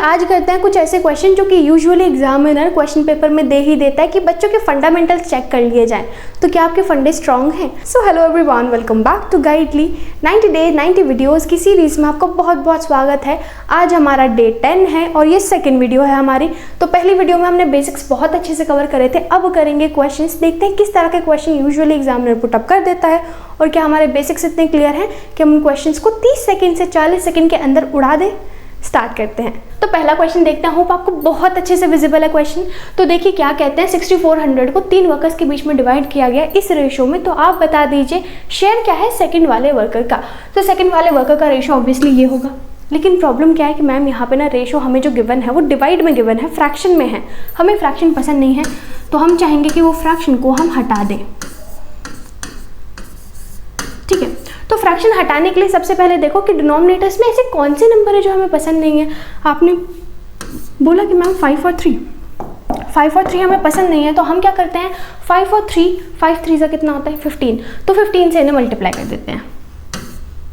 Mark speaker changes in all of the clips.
Speaker 1: आज करते हैं कुछ ऐसे क्वेश्चन जो कि यूजुअली एग्जामिनर क्वेश्चन पेपर में दे ही देता है कि बच्चों के फंडामेंटल्स चेक कर लिए जाएं। तो क्या आपके फंडे स्ट्रांग हैं? So hello everyone, welcome back to Guidely 90 day 90 videos की सीरीज में आपका बहुत बहुत स्वागत है। आज हमारा डे 10 है और ये सेकंड वीडियो है हमारी। तो पहली वीडियो में हमने बेसिक्स बहुत अच्छे से कवर करे थे, अब करेंगे क्वेश्चंस। देखते हैं किस तरह के question usually examiner put up कर देता है और क्या हमारे बेसिक्स इतने क्लियर हैं कि हम उन क्वेश्चंस को 30 सेकंड से 40 सेकंड के अंदर उड़ा दें। स्टार्ट करते हैं। तो पहला क्वेश्चन देखते हैं, होप आपको बहुत अच्छे से विजिबल है क्वेश्चन। तो देखिए क्या कहते हैं, 6400 को 3 वर्कर्स के बीच में डिवाइड किया गया इस रेशो में। तो आप बता दीजिए शेयर क्या है सेकंड वाले वर्कर का। तो सेकंड वाले वर्कर का रेशो ऑब्वियसली ये होगा, लेकिन प्रॉब्लम क्या है कि मैम यहाँ पे ना रेशो हमें जो गिवन है वो डिवाइड में गिवन है, फ्रैक्शन में है। हमें फ्रैक्शन पसंद नहीं है, तो हम चाहेंगे कि वो फ्रैक्शन को हम हटा दें। ठीक है, तो फ्रैक्शन हटाने के लिए सबसे पहले देखो कि डिनोमिनेटर्स में ऐसे कौन से नंबर है जो हमें पसंद नहीं है। आपने बोला कि मैम 5 और 3 हमें पसंद नहीं है, तो हम क्या करते हैं 5 और 3, 5 3 का कितना होता है 15, तो 15 से इन्हें मल्टीप्लाई कर देते हैं।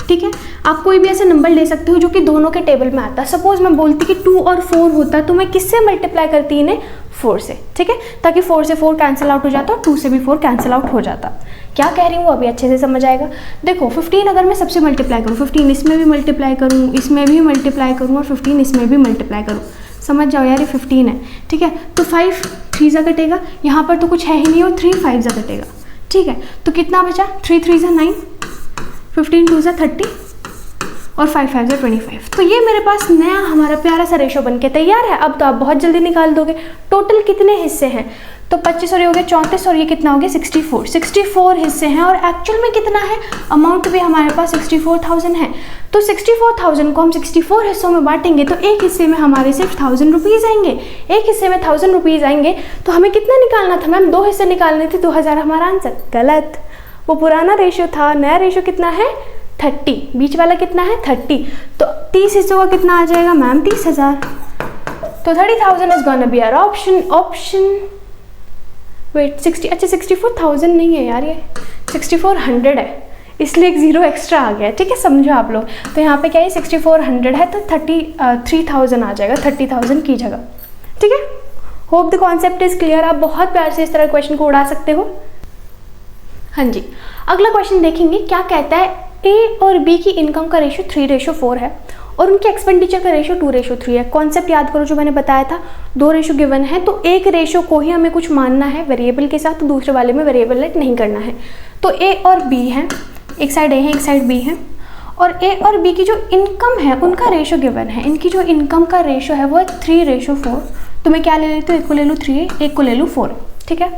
Speaker 1: ठीक है, आप कोई भी ऐसे नंबर ले सकते हो जो कि दोनों के टेबल में आता है। सपोज मैं बोलती कि 2 और 4 होता, तो मैं किससे मल्टीप्लाई करती इन्हें 4 से। ठीक है, ताकि 4 से 4 कैंसिल आउट हो जाता और 2 से भी 4 कैंसिल आउट हो जाता। क्या कह रही हूँ वो अभी अच्छे से समझ आएगा। देखो 15 अगर मैं सबसे मल्टीप्लाई करूँ, 15 इसमें भी मल्टीप्लाई करूँ, इसमें भी मल्टीप्लाई करूँ और 15 इसमें भी मल्टीप्लाई करूँ, समझ जाओ यार ये 15 है। ठीक है, तो 5 3 से कटेगा, यहाँ पर तो कुछ है ही नहीं और 3 5 से कटेगा। ठीक है, तो कितना बचा 3 3 से 9, 15 2 से 30 और 5 5 से 25। तो ये मेरे पास नया हमारा प्यारा सा रेशो बन के तैयार है। अब तो आप बहुत जल्दी निकाल दोगे। टोटल कितने हिस्से हैं, तो 25 और ये हो गया 34 और ये कितना हो गया 64 हिस्से हैं। और एक्चुअल में कितना है, अमाउंट भी हमारे पास 64,000 है। तो 64,000 को हम 64 हिस्सों में बांटेंगे तो एक हिस्से में हमारे सिर्फ 1000 रुपीज़ आएंगे। एक हिस्से में 1000 रुपीज़ आएंगे, तो हमें कितना निकालना था मैम, 2 हिस्से निकालने थे, 2000 हमारा आंसर। गलत, वो पुराना रेशो था। नया रेशो कितना है 30, बीच वाला कितना है 30, तो 30 हिस्सों का कितना आ जाएगा मैम 30,000। तो 30,000 is gonna be our option wait 60, अच्छा 64,000 नहीं है यार, ये 6400 है, इसलिए एक 0 एक्स्ट्रा आ गया। ठीक है, समझो आप लोग। तो यहाँ पे क्या है 6400 है, तो 33,000 आ जाएगा 30,000 की जगह। ठीक है, hope the concept is clear. आप बहुत प्यार से इस तरह क्वेश्चन को उड़ा सकते हो। हाँ जी, अगला क्वेश्चन देखेंगे। क्या कहता है, ए और बी की इनकम का रेशो 3:4 है और उनके एक्सपेंडिचर का रेशो 2:3 है। कॉन्सेप्ट याद करो जो मैंने बताया था, 2 रेशो गिवन है, तो एक रेशो को ही हमें कुछ मानना है वेरिएबल के साथ, तो दूसरे वाले में वेरिएबल लेट नहीं करना है। तो ए और बी है, एक साइड ए है एक साइड बी है, और ए और बी की जो इनकम है उनका रेशो गिवन है। इनकी जो इनकम का रेशो है वो है 3:4। तो मैं क्या ले लेती हूँ, एक को ले लूँ 3, एक को ले लूँ 4। ठीक है,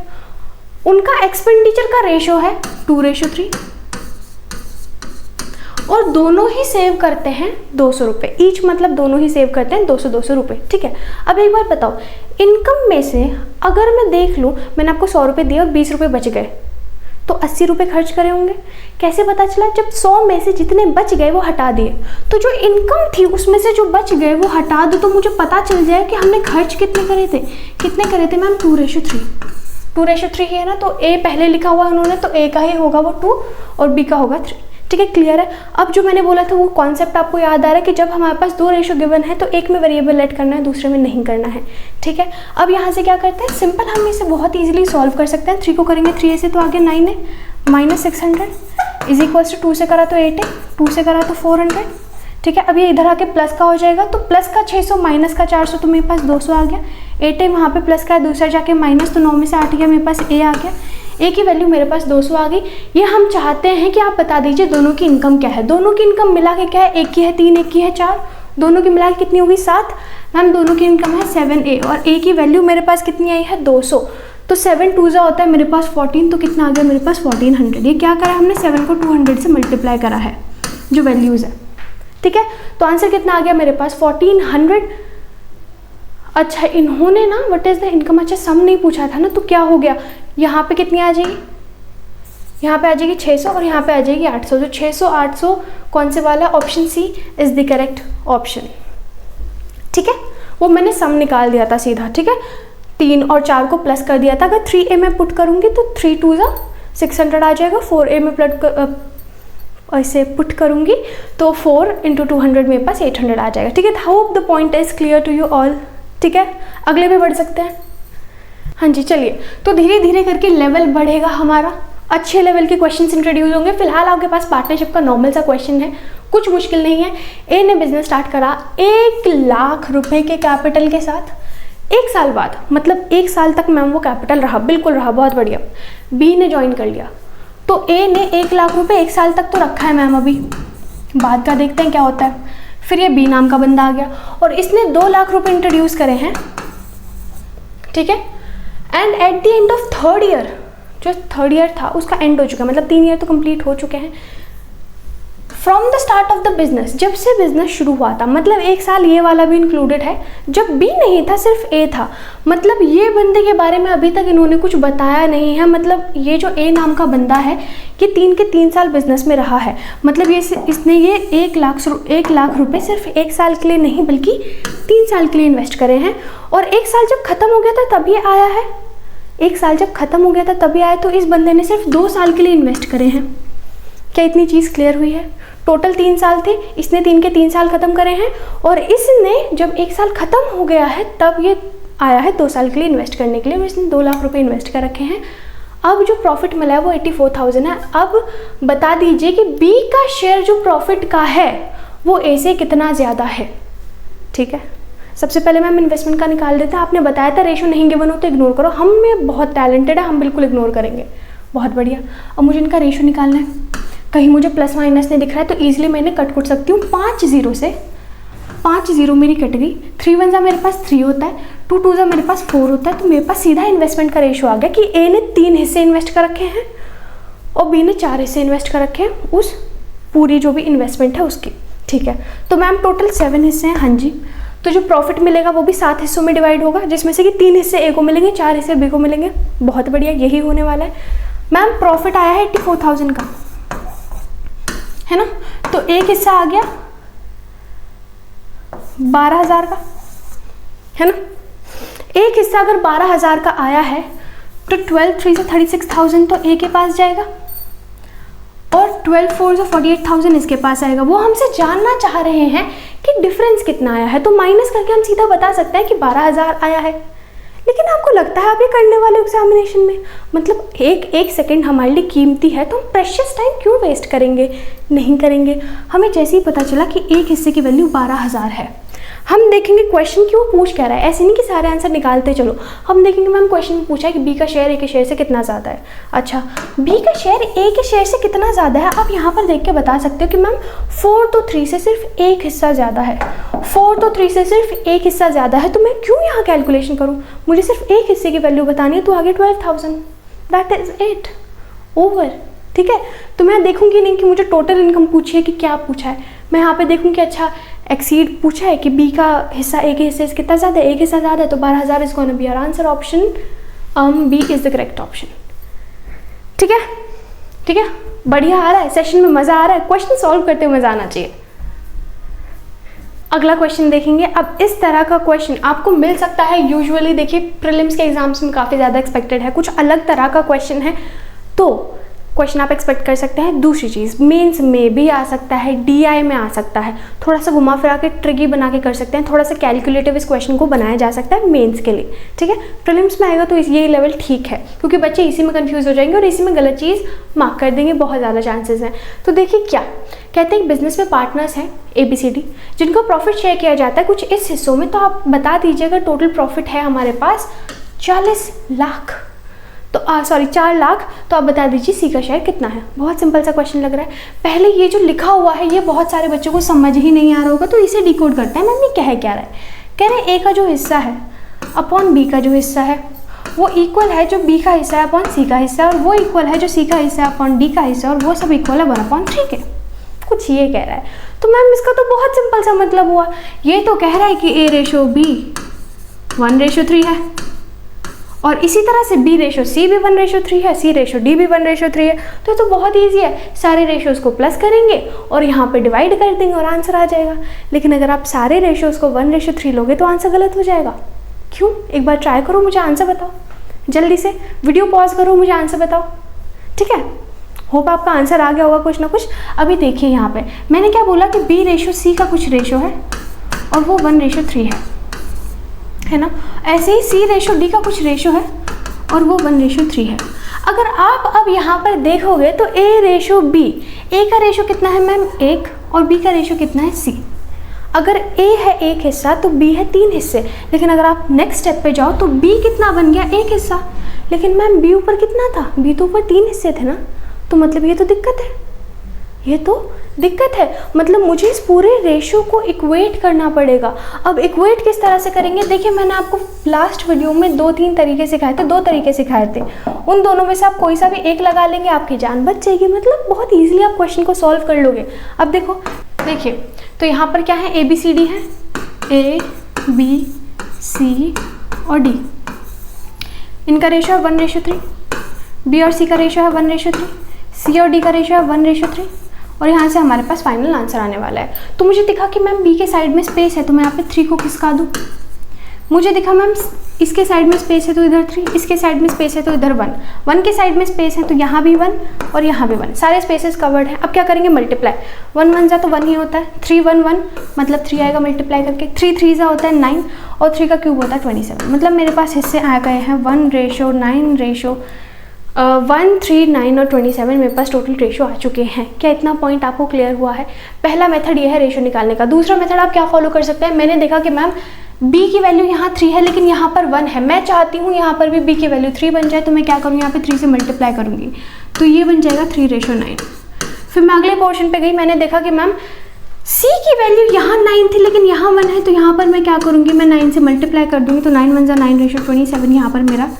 Speaker 1: उनका एक्सपेंडिचर का रेशो है 2:3 और दोनों ही सेव करते हैं 200 रुपये ईच, मतलब दोनों ही सेव करते हैं 200 रुपये। ठीक है, अब एक बार बताओ, इनकम में से अगर मैं देख लूँ, मैंने आपको 100 रुपये दिए और 20 रुपये बच गए, तो 80 रुपये खर्च करे होंगे। कैसे पता चला, जब 100 में से जितने बच गए वो हटा दिए, तो जो इनकम थी उसमें से जो बच गए वो हटा दो, तो मुझे पता चल जाए कि हमने खर्च कितने करे थे मैम 2:3 है ना। तो ए पहले लिखा हुआ उन्होंने, तो ए का ही होगा वो 2 और बी का होगा 3। ठीक है, क्लियर है। अब जो मैंने बोला था वो कॉन्सेप्ट आपको याद आ रहा है कि जब हमारे पास 2 रेशो गिवन है तो एक में वेरिएबल ऐड करना है, दूसरे में नहीं करना है। ठीक है, अब यहाँ से क्या करते हैं, सिंपल हम इसे बहुत इजीली सॉल्व कर सकते हैं। 3 को करेंगे 3 से तो आगे 9 है, -600 इज इक्वल्स टू 2 से करा तो 8 है, 2 से करा तो 400। ठीक है, अब ये इधर आके प्लस का हो जाएगा, तो प्लस का 600 माइनस का 400, तो मेरे पास 200 आ गया। 8 है, वहाँ पे प्लस का है, दूसरा जाके माइनस, तो 9 में से 8 गया, मेरे पास ए आ गया। ए की वैल्यू मेरे पास 200 आ गई। ये हम चाहते हैं कि आप बता दीजिए दोनों की इनकम क्या है। दोनों की इनकम मिला के क्या है, एक की है 3, एक की है 4, दोनों की मिला के कितनी होगी 7। मैम दोनों की इनकम है 7A और ए की वैल्यू मेरे पास कितनी आई है 200, तो 7 2 होता है मेरे पास 14, तो कितना आ गया मेरे पास 1400। ये क्या करा हमने, 7 को 200 से मल्टीप्लाई करा है जो वैल्यूज़ है। ठीक है, तो आंसर कितना आ गया मेरे पास 1400। अच्छा, इन्होंने ना व्हाट इज द इनकम, अच्छा सम नहीं पूछा था ना, तो क्या हो गया, यहाँ पे कितनी आ जाएगी, यहाँ पे आ जाएगी 600 और यहाँ पे आ जाएगी 800। जो 600 800 कौन से वाला, option C is the correct option. ठीक है, वो मैंने सम निकाल दिया था सीधा। ठीक है, 3 और 4 को प्लस कर दिया था। अगर 3A में पुट करूँगी तो 3 2 600 आ जाएगा, 4A में और इसे पुट करूँगी तो 4 × 200 मेरे पास 800 आ जाएगा। ठीक है, hope the point is clear to you all. ठीक है, अगले पे बढ़ सकते हैं। हाँ जी, चलिए, तो धीरे धीरे करके लेवल बढ़ेगा हमारा, अच्छे लेवल के क्वेश्चंस इंट्रोड्यूस होंगे। फिलहाल आपके पास पार्टनरशिप का नॉर्मल सा क्वेश्चन है, कुछ मुश्किल नहीं है। ए ने बिजनेस स्टार्ट करा 1 लाख रुपए के कैपिटल के साथ। 1 साल बाद, मतलब 1 साल तक मैम वो कैपिटल रहा, बिल्कुल रहा, बहुत बढ़िया। बी ने ज्वाइन कर लिया, तो ए ने 1 लाख रुपए 1 साल तक तो रखा है मैम, अभी बाद का देखते हैं क्या होता है। फिर ये बी नाम का बंदा आ गया और इसने 2 लाख रुपए इंट्रोड्यूस करे हैं। ठीक है, and at the end of 3rd year, जो 3rd ईयर था उसका एंड हो चुका है, मतलब 3 ईयर तो कंप्लीट हो चुके हैं। From the start of the business, जब से बिजनेस शुरू हुआ था, मतलब 1 साल ये वाला भी इंक्लूडेड है, जब बी नहीं था सिर्फ ए था, मतलब ये बंदे के बारे में अभी तक इन्होंने कुछ बताया नहीं है। मतलब ये जो ए नाम का बंदा है कि 3 के 3 साल बिजनेस में रहा है, मतलब ये इसने ये 1 लाख रुपए सिर्फ 1 साल के लिए नहीं बल्कि 3 साल के लिए इन्वेस्ट करे हैं। और 1 साल जब खत्म हो गया था तब ये आया है, 1 साल जब खत्म हो गया था तभी आया, तो इस बंदे ने सिर्फ 2 साल के लिए इन्वेस्ट करे हैं। क्या इतनी चीज़ क्लियर हुई है? टोटल 3 साल थे, इसने 3 के 3 साल खत्म करे हैं और इसने जब 1 साल खत्म हो गया है तब ये आया है 2 साल के लिए इन्वेस्ट करने के लिए, और इसने 2 लाख रुपए इन्वेस्ट कर रखे हैं। अब जो प्रॉफिट मिला है वो 84,000 है। अब बता दीजिए कि बी का शेयर जो प्रॉफिट का है वो ए से कितना ज़्यादा है। ठीक है, सबसे पहले मैम इन्वेस्टमेंट का निकाल देते हैं। आपने बताया था रेशो नहीं गिवन हो तो इग्नोर करो, हम में बहुत टैलेंटेड है, हम बिल्कुल इग्नोर करेंगे। बहुत बढ़िया, अब मुझे इनका रेशो निकालना है। कहीं मुझे प्लस माइनस नहीं दिख रहा है तो ईजिली मैं इन्हें कट सकती हूँ। 5 0 से 5 0 मेरी कट गई। 3 1 जा मेरे पास 3 होता है, 2 2 जा मेरे पास 4 होता है, तो मेरे पास सीधा इन्वेस्टमेंट का रेशो आ गया कि ए ने 3 हिस्से इन्वेस्ट कर रखे हैं और बी ने 4 हिस्से इन्वेस्ट कर रखे हैं उस पूरी जो भी इन्वेस्टमेंट है उसकी। ठीक है, तो मैम टोटल 7 हिस्से हैं। हाँ जी, तो जो प्रॉफिट मिलेगा वो भी 7 हिस्सों में डिवाइड होगा, जिसमें से कि 3 हिस्से ए को मिलेंगे, 4 हिस्से बी को मिलेंगे। बहुत बढ़िया, यही होने वाला है। मैम प्रॉफिट आया है 84,000 का, है ना, तो एक हिस्सा आ गया 12,000 का, है ना। एक हिस्सा अगर 12,000 का आया है तो 12 3 से 36,000 तो ए के पास जाएगा और 12 4 से 48,000 इसके पास आएगा। वो हमसे जानना चाह रहे हैं कि डिफरेंस कितना आया है, तो माइनस करके हम सीधा बता सकते हैं कि 12,000 आया है। लेकिन आपको लगता है आप ये करने वाले एग्जामिनेशन में, मतलब एक सेकंड हमारे लिए कीमती है, तो हम प्रेशियस टाइम क्यों वेस्ट करेंगे? नहीं करेंगे। हमें जैसे ही पता चला कि एक हिस्से की वैल्यू 12,000 है, हम देखेंगे क्वेश्चन क्यों पूछ क्या रहा है। ऐसे नहीं कि सारे आंसर निकालते चलो, हम देखेंगे मैम क्वेश्चन में पूछा है कि बी का शेयर ए के शेयर से कितना ज़्यादा है। अच्छा, बी का शेयर ए के शेयर से कितना ज़्यादा है, आप यहाँ पर देख के बता सकते हो कि मैम 4 तो 3 से सिर्फ एक हिस्सा ज़्यादा है, 4 तो 3 से सिर्फ एक हिस्सा ज़्यादा है, तो मैं क्यों यहाँ कैलकुलेशन करूँ, मुझे सिर्फ एक हिस्से की वैल्यू बतानी है, तो आगे 12,000, दैट इज़ इट, ओवर। ठीक है, तो मैं देखूंगी नहीं कि मुझे टोटल इनकम पूछी है कि क्या पूछा है, मैं यहाँ पे देखूँ कि अच्छा एक्सीड पूछा है कि बी का हिस्सा ए के हिस्से से कितना ज़्यादा है, एक हिस्सा ज़्यादा है, तो 12,000 is gonna be our answer. Option B is the correct option. ठीक है, ठीक है, बढ़िया आ रहा है, सेशन में मज़ा आ रहा है, क्वेश्चन सॉल्व करते हुए मज़ा आना चाहिए। अगला क्वेश्चन देखेंगे। अब इस तरह का क्वेश्चन आपको मिल सकता है यूजुअली, देखिए प्रीलिम्स के एग्जाम्स में काफ़ी ज़्यादा एक्सपेक्टेड है, कुछ अलग तरह का क्वेश्चन है, तो क्वेश्चन आप एक्सपेक्ट कर सकते हैं। दूसरी चीज़, मेंस में भी आ सकता है, डीआई में आ सकता है, थोड़ा सा घुमा फिरा के ट्रिकी बना के कर सकते हैं, थोड़ा सा कैलकुलेटिव इस क्वेश्चन को बनाया जा सकता है मेंस के लिए। ठीक है, प्रीलिम्स में आएगा तो ये लेवल ठीक है, क्योंकि बच्चे इसी में कंफ्यूज हो जाएंगे और इसी में गलत चीज़ मार्क कर देंगे, बहुत ज़्यादा चांसेस हैं। तो देखिए क्या कहते हैं, बिजनेस में पार्टनर्स हैं ABCD, जिनको प्रॉफिट शेयर किया जाता है कुछ इस हिस्सों में, तो आप बता दीजिएगा टोटल प्रॉफिट है हमारे पास 40 लाख, तो 4 लाख, तो आप बता दीजिए सी का शेयर कितना है। बहुत सिंपल सा क्वेश्चन लग रहा है। पहले ये जो लिखा हुआ है ये बहुत सारे बच्चों को समझ ही नहीं आ रहा होगा, तो इसे डिकोड करते हैं। मैम ये कह क्या रहा है, कह रहे हैं ए का जो हिस्सा है अपॉन बी का जो हिस्सा है वो इक्वल है जो बी का हिस्सा है अपॉन सी का हिस्सा है, और वो इक्वल है जो सी का हिस्सा है अपॉन डी का हिस्सा, और वो सब इक्वल है 1/3 के। कुछ ये कह रहा है, तो मैम इसका तो बहुत सिंपल सा मतलब हुआ, ये तो कह रहा है कि A/B 1/3 है, और इसी तरह से B/C भी 1/3 है, C/D भी 1/3 है, तो बहुत ईजी है, सारे रेशियोज़ को प्लस करेंगे और यहाँ पे डिवाइड कर देंगे और आंसर आ जाएगा। लेकिन अगर आप सारे रेशियोज़ को 1/3 लोगे तो आंसर गलत हो जाएगा। क्यों? एक बार ट्राई करो, मुझे आंसर बताओ, जल्दी से वीडियो पॉज करो, मुझे आंसर बताओ। ठीक है, होप आपका आंसर आ गया होगा कुछ ना कुछ। अभी देखिए यहाँ पे मैंने क्या बोला कि B रेशो C का कुछ रेशो है और वो 1:3 है ना। ऐसे ही C रेशो D का कुछ रेशो है और वो 1:3 है। अगर आप अब यहाँ पर देखोगे तो A रेशो B, A का रेशो कितना है मैम 1 और B का रेशो कितना है C। अगर A है 1 हिस्सा तो B है 3 हिस्से, लेकिन अगर आप नेक्स्ट स्टेप पे जाओ तो B कितना बन गया 1 हिस्सा, लेकिन मैम B ऊपर कितना था, B तो ऊपर 3 हिस्से थे ना, तो मतलब ये तो दिक्कत है, ये तो दिक्कत है। मतलब मुझे इस पूरे रेशो को इक्वेट करना पड़ेगा। अब इक्वेट किस तरह से करेंगे, देखिए मैंने आपको लास्ट वीडियो में 2-3 तरीके सिखाए थे, 2 तरीके सिखाए थे, उन दोनों में से आप कोई सा भी एक लगा लेंगे, आपकी जान बच जाएगी। मतलब बहुत ईजिली आप क्वेश्चन को सॉल्व कर लोगे। अब देखो, देखिए तो यहाँ पर क्या है, ABCD है, A B C और D, इनका रेशो है 1:3, B और C का रेशो है 1:3, C और D का रेशो है 1:3, और यहाँ से हमारे पास फाइनल आंसर आने वाला है। तो मुझे दिखा कि मैम B के साइड में स्पेस है तो मैं यहाँ पे 3 को खिसका दूँ। मुझे दिखा मैम इसके साइड में स्पेस है तो इधर 3, इसके साइड में स्पेस है तो इधर 1, 1 के साइड में स्पेस है तो यहाँ भी 1 और यहाँ भी 1, सारे स्पेसेस कवर्ड हैं। अब क्या करेंगे, मल्टीप्लाई, 1 1 जा तो 1 ही होता है, 3 1 1 मतलब 3 आएगा मल्टीप्लाई करके, 3 3 जा होता है 9 और 3 का क्यूब होता है 27। मतलब मेरे पास हिस्से आ गए हैं 1:9 1 3 9 और 27, मेरे पास टोटल रेशो आ चुके हैं। क्या इतना पॉइंट आपको क्लियर हुआ है? पहला मेथड ये है रेशो निकालने का। दूसरा मेथड आप क्या फॉलो कर सकते हैं, मैंने देखा कि मैम B की वैल्यू यहाँ 3 है लेकिन यहाँ पर 1 है, मैं चाहती हूँ यहाँ पर भी B की वैल्यू 3 बन जाए, तो मैं क्या करूँगी, यहाँ पे 3 से मल्टीप्लाई करूँगी तो ये बन जाएगा 3:9। फिर मैं अगले पोर्शन पे गई, मैंने देखा कि मैम C की वैल्यू यहाँ 9 थी लेकिन यहाँ 1 है, तो यहाँ पर मैं क्या करूँगी, मैं 9 से मल्टीप्लाई कर दूँगी तो 9 1 जा 9:27, यहाँ पर मेरा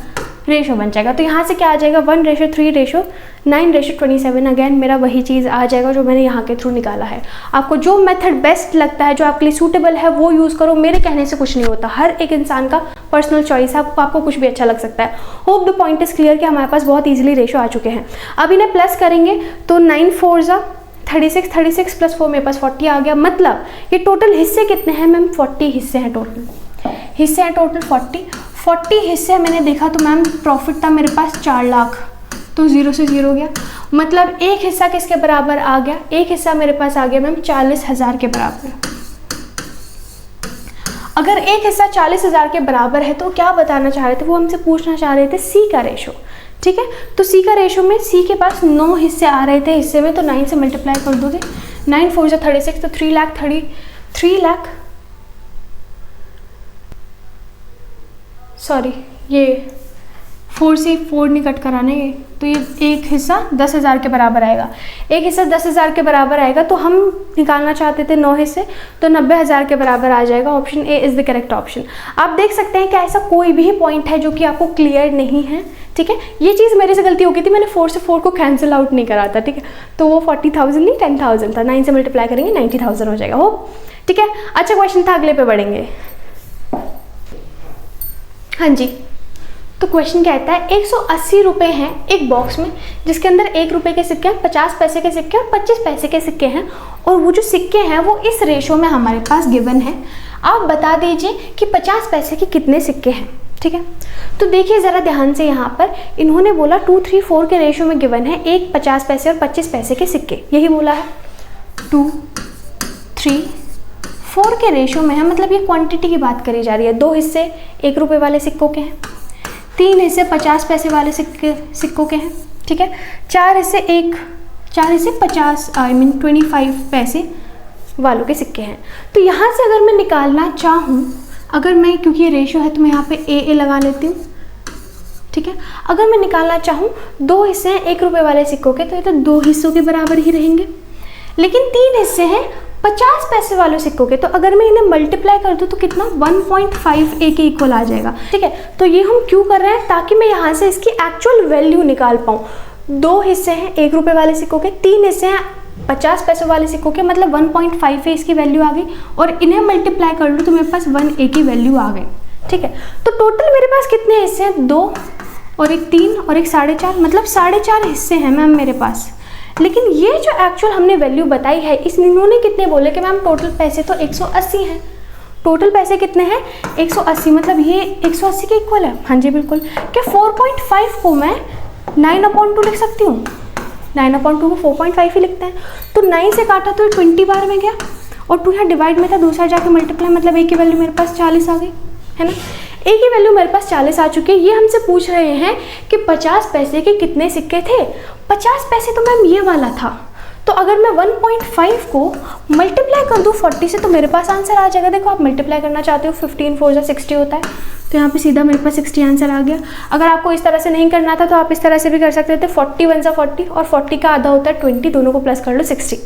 Speaker 1: रेशो बन जाएगा। तो यहाँ से क्या आ जाएगा 1:3:9:27। अगेन मेरा वही चीज़ आ जाएगा जो मैंने यहाँ के थ्रू निकाला है। आपको जो मेथड बेस्ट लगता है, जो आपके लिए सूटेबल है, वो यूज़ करो। मेरे कहने से कुछ नहीं होता, हर एक इंसान का पर्सनल चॉइस है, आपको कुछ भी अच्छा लग सकता है। Hope the point is clear कि हमारे पास बहुत ईजिली रेशो आ चुके हैं। अब इन्हें प्लस करेंगे तो 9 4 जा 36, 36 + 4 मेरे पास 40 आ गया। मतलब ये टोटल हिस्से कितने हैं मैम, 40 हिस्से हैं टोटल, हिस्से हैं टोटल 40 हिस्से मैंने देखा तो मैम प्रॉफिट था मेरे पास 4 लाख, तो 0 से 0 गया। मतलब एक हिस्सा किसके बराबर आ गया, एक हिस्सा मेरे पास आ गया मैम 40,000 के बराबर। अगर एक हिस्सा 40,000 के बराबर है तो क्या बताना चाह रहे थे, वो हमसे पूछना चाह रहे थे C का रेशो। ठीक है, तो C का रेशो में C के पास 9 हिस्से आ रहे थे हिस्से में, तो 9 से मल्टीप्लाई कर दोगे, 9 4 जा 36, तो 3 लाख सॉरी ये 4 से 4 नहीं कट कराने, तो ये एक हिस्सा 10,000 के बराबर आएगा। एक हिस्सा 10,000 के बराबर आएगा, तो हम निकालना चाहते थे 9 हिस्से, तो 90,000 के बराबर आ जाएगा। Option A is the correct option. आप देख सकते हैं कि ऐसा कोई भी पॉइंट है जो कि आपको क्लियर नहीं है। ठीक है, ये चीज़ मेरे से गलती हो गई थी, मैंने 4 से 4 को कैंसिल आउट नहीं करा था। ठीक है, तो वो 40,000 नहीं 10,000 था, 9 से मल्टीप्लाई करेंगे 90,000 हो जाएगा। हो ठीक है, अच्छा क्वेश्चन था, अगले पे बढ़ेंगे। हाँ जी, तो क्वेश्चन कहता है 180 रुपये हैं एक बॉक्स में जिसके अंदर 1 रुपये के सिक्के हैं, 50 पैसे के सिक्के और 25 पैसे के सिक्के हैं, और वो जो सिक्के हैं वो इस रेशो में हमारे पास गिवन है। आप बता दीजिए कि 50 पैसे के कितने सिक्के हैं। ठीक है, तो देखिए ज़रा ध्यान से, यहाँ पर इन्होंने बोला 2 3 4 के रेशो में गिवन है, एक 50 पैसे और 25 पैसे के सिक्के, यही बोला है। 2 3 4 के रेशो में है, मतलब ये क्वांटिटी की बात करी जा रही है। 2 हिस्से 1 रुपये वाले सिक्कों के हैं, 3 हिस्से 50 पैसे वाले सिक्कों के हैं। ठीक है, 4 हिस्से 50 25 पैसे वालों के सिक्के हैं। तो यहाँ से अगर मैं निकालना चाहूँ, अगर मैं, क्योंकि ये रेशो है तो मैं यहाँ पे ए लगा लेती हूँ। ठीक है, अगर मैं निकालना चाहूँ 2 हिस्से हैं 1 रुपये वाले सिक्कों के, तो ये तो 2 हिस्सों के बराबर ही रहेंगे। लेकिन 3 हिस्से हैं 50 पैसे वाले सिक्कों के, तो अगर मैं इन्हें मल्टीप्लाई कर दूँ तो कितना 1.5 ए के इक्वल आ जाएगा। ठीक है, तो ये हम क्यों कर रहे हैं, ताकि मैं यहाँ से इसकी एक्चुअल वैल्यू निकाल पाऊँ। 2 हिस्से हैं 1 रुपये वाले सिक्कों के, 3 हिस्से हैं 50 पैसे वाले सिक्कों के, मतलब 1.5 ए इसकी वैल्यू आ गई, और इन्हें मल्टीप्लाई कर लूँ तो मेरे पास 1 ए की वैल्यू आ गई। ठीक है, तो टोटल मेरे पास कितने हिस्से हैं, 2 और एक 3 और एक 4.5, मतलब 4.5 हिस्से हैं मैम मेरे पास। लेकिन ये जो एक्चुअल हमने वैल्यू बताई है, इन्होंने कितने बोले कि मैम टोटल पैसे तो 180 हैं। टोटल पैसे कितने हैं 180, मतलब ये 180 के इक्वल है। हाँ जी बिल्कुल। क्या 4.5 को मैं 9/2 लिख सकती हूँ? 9/2 को 4.5 ही लिखते हैं। तो 9 से काटा तो 20 बार में गया, और 2 यहाँ डिवाइड में था, दूसरा जाके मल्टीप्लाई, मतलब ए की वैल्यू मेरे पास 40 आ गई, है ना। ए की वैल्यू मेरे पास 40 आ चुकी है। ये हमसे पूछ रहे हैं कि 50 पैसे के कितने सिक्के थे। 50 पैसे तो मैम ये वाला था, तो अगर मैं 1.5 को मल्टीप्लाई कर दूँ 40 से तो मेरे पास आंसर आ जाएगा। देखो आप मल्टीप्लाई करना चाहते हो, 15 4 जा 60 होता है, तो यहाँ पे सीधा मेरे पास 60 आंसर आ गया। अगर आपको इस तरह से नहीं करना था तो आप इस तरह से भी कर सकते थे, 40 1 जा 40 और 40 का आधा होता है 20, दोनों को प्लस कर लो 60।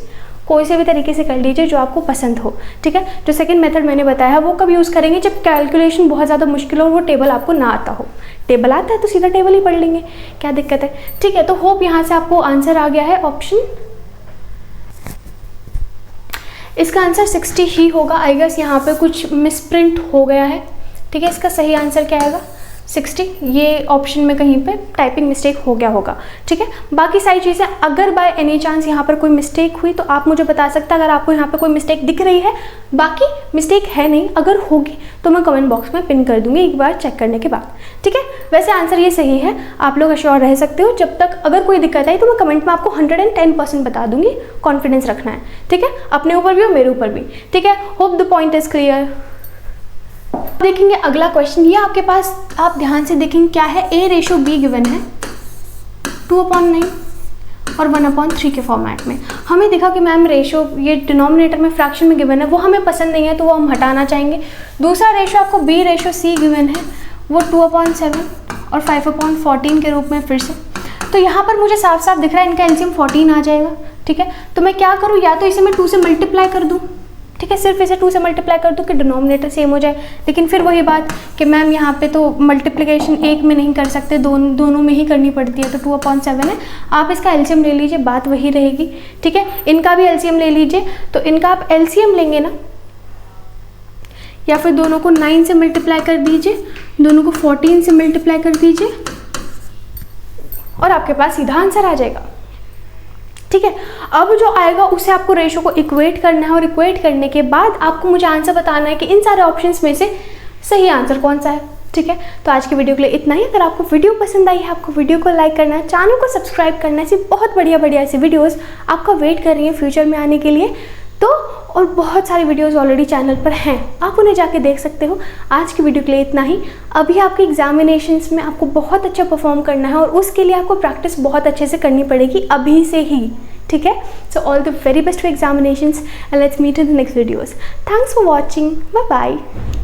Speaker 1: कोई से भी तरीके से कर लीजिए जो आपको पसंद हो, ठीक है। जो सेकंड मेथड मैंने बताया है वो कब यूज़ करेंगे, जब कैलकुलेशन बहुत ज़्यादा मुश्किल हो और वो टेबल आपको ना आता हो। टेबल आता है तो सीधा टेबल ही पढ़ लेंगे, क्या दिक्कत है, ठीक है। तो होप यहाँ से आपको आंसर आ गया है। ऑप्शन इसका आंसर 60 ही होगा। आई गेस यहाँ पे कुछ मिसप्रिंट हो गया है, ठीक है। इसका सही आंसर क्या आएगा 60, ये ऑप्शन में कहीं पे टाइपिंग मिस्टेक हो गया होगा, ठीक है। बाकी सारी चीज़ें अगर बाय एनी चांस यहाँ पर कोई मिस्टेक हुई तो आप मुझे बता सकते हैं, अगर आपको यहाँ पे कोई मिस्टेक दिख रही है। बाकी मिस्टेक है नहीं, अगर होगी तो मैं कमेंट बॉक्स में पिन कर दूंगी एक बार चेक करने के बाद, ठीक है। वैसे आंसर ये सही है, आप लोग अश्योर रह सकते हो। जब तक अगर कोई दिक्कत आई तो मैं कमेंट में आपको 110% बता दूंगी, कॉन्फिडेंस रखना है, ठीक है, अपने ऊपर भी और मेरे ऊपर भी, ठीक है। Hope the point is clear. देखेंगे अगला क्वेश्चन, ये आपके पास, आप ध्यान से देखेंगे क्या है। A/B गिवन है 2/9 और 1/3 के फॉर्मेट में। हमें देखा कि मैम रेशो ये डिनोमिनेटर में फ्रैक्शन में गिवन है, वो हमें पसंद नहीं है तो वो हम हटाना चाहेंगे। दूसरा रेशो आपको B/C गिवन है, वो 2/7 और 5/14 के रूप में फिर से। तो यहाँ पर मुझे साफ साफ दिख रहा है इनका एलसीएम 14 आ जाएगा, ठीक है। तो मैं क्या करूँ, या तो इसे मैं 2 से मल्टीप्लाई कर दूँ, ठीक है, सिर्फ इसे 2 से मल्टीप्लाई कर दूँ कि डिनोमिनेटर सेम हो जाए। लेकिन फिर वही बात कि मैम यहाँ पे तो मल्टीप्लिकेशन एक में नहीं कर सकते, दोनों में ही करनी पड़ती है, तो 2/7 है। आप इसका एलसीएम ले लीजिए, बात वही रहेगी, ठीक है। इनका भी एलसीएम ले लीजिए, तो इनका आप एलसीएम लेंगे ना, या फिर दोनों को 9 से मल्टीप्लाई कर दीजिए, दोनों को 14 से मल्टीप्लाई कर दीजिए और आपके पास सीधा आंसर आ जाएगा, ठीक है। अब जो आएगा उसे आपको रेशो को इक्वेट करना है, और इक्वेट करने के बाद आपको मुझे आंसर बताना है कि इन सारे ऑप्शंस में से सही आंसर कौन सा है, ठीक है। तो आज की वीडियो के लिए इतना ही। अगर आपको वीडियो पसंद आई है, आपको वीडियो को लाइक करना है, चैनल को सब्सक्राइब करना है, ऐसी बहुत बढ़िया ऐसी वीडियोज़ आपका वेट कर रही है फ्यूचर में आने के लिए। तो और बहुत सारी वीडियोस ऑलरेडी चैनल पर हैं, आप उन्हें जाके देख सकते हो। आज की वीडियो के लिए इतना ही। अभी आपके एग्जामिनेशंस में आपको बहुत अच्छा परफॉर्म करना है और उसके लिए आपको प्रैक्टिस बहुत अच्छे से करनी पड़ेगी अभी से ही, ठीक है। So all the very best for examinations and let's meet in the next videos. Thanks for watching, bye bye.